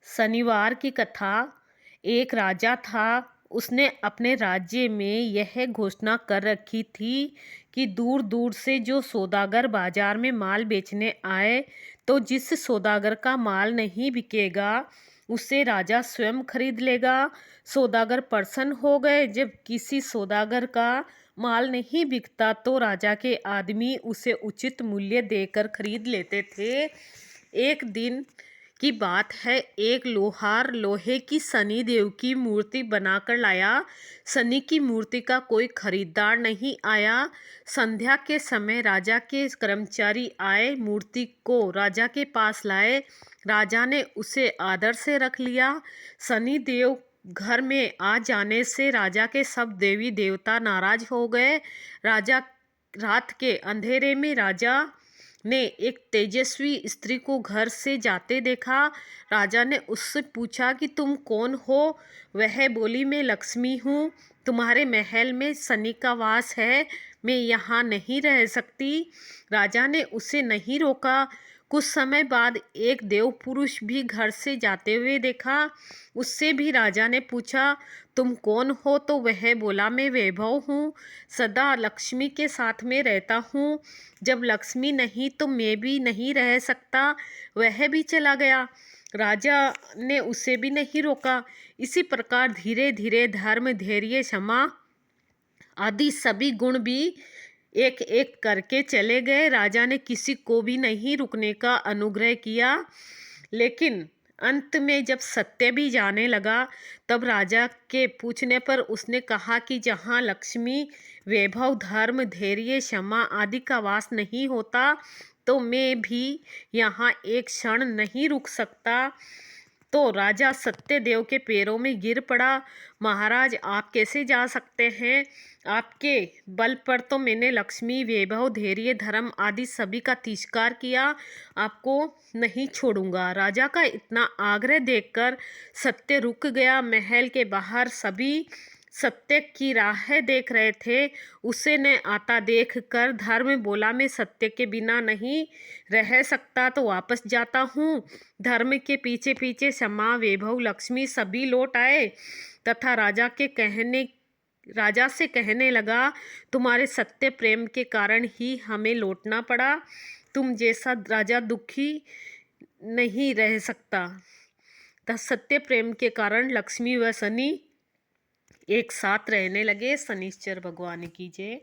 शनिवार की कथा। एक राजा था। उसने अपने राज्य में यह घोषणा कर रखी थी कि दूर दूर से जो सौदागर बाजार में माल बेचने आए, तो जिस सौदागर का माल नहीं बिकेगा उसे राजा स्वयं खरीद लेगा। सौदागर प्रसन्न हो गए। जब किसी सौदागर का माल नहीं बिकता तो राजा के आदमी उसे उचित मूल्य देकर खरीद लेते थे। एक दिन की बात है। एक लोहार लोहे की शनि देव की मूर्ति बनाकर लाया। शनि की मूर्ति का कोई खरीदार नहीं आया। संध्या के समय राजा के कर्मचारी आए, मूर्ति को राजा के पास लाए। राजा ने उसे आदर से रख लिया। शनि देव घर में आ जाने से राजा के सब देवी देवता नाराज हो गए। राजा रात के अंधेरे में राजा ने एक तेजस्वी स्त्री को घर से जाते देखा। राजा ने उससे पूछा कि तुम कौन हो। वह बोली, मैं लक्ष्मी हूँ। तुम्हारे महल में शनि का वास है, मैं यहाँ नहीं रह सकती। राजा ने उसे नहीं रोका। कुछ समय बाद एक देव पुरुष भी घर से जाते हुए देखा। उससे भी राजा ने पूछा, तुम कौन हो। तो वह बोला, मैं वैभव हूँ, सदा लक्ष्मी के साथ में रहता हूँ। जब लक्ष्मी नहीं तो मैं भी नहीं रह सकता। वह भी चला गया। राजा ने उसे भी नहीं रोका। इसी प्रकार धीरे धीरे धर्म, धैर्य, क्षमा आदि सभी गुण भी एक एक करके चले गए। राजा ने किसी को भी नहीं रुकने का अनुग्रह किया। लेकिन अंत में जब सत्य भी जाने लगा, तब राजा के पूछने पर उसने कहा कि जहाँ लक्ष्मी, वैभव, धर्म, धैर्य, क्षमा आदि का वास नहीं होता, तो मैं भी यहाँ एक क्षण नहीं रुक सकता। तो राजा सत्यदेव के पैरों में गिर पड़ा। महाराज, आप कैसे जा सकते हैं? आपके बल पर तो मैंने लक्ष्मी, वैभव, धैर्य, धर्म आदि सभी का तिरस्कार किया। आपको नहीं छोड़ूंगा। राजा का इतना आग्रह देखकर सत्य रुक गया। महल के बाहर सभी सत्य की राह देख रहे थे। उसे ने आता देखकर धर्म बोला, मैं सत्य के बिना नहीं रह सकता, तो वापस जाता हूँ। धर्म के पीछे पीछे क्षमा, वैभव, लक्ष्मी सभी लौट आए तथा राजा से कहने लगा, तुम्हारे सत्य प्रेम के कारण ही हमें लौटना पड़ा। तुम जैसा राजा दुखी नहीं रह सकता। सत्य प्रेम के कारण लक्ष्मी व शनि एक साथ रहने लगे। शनिश्चर भगवान की जय।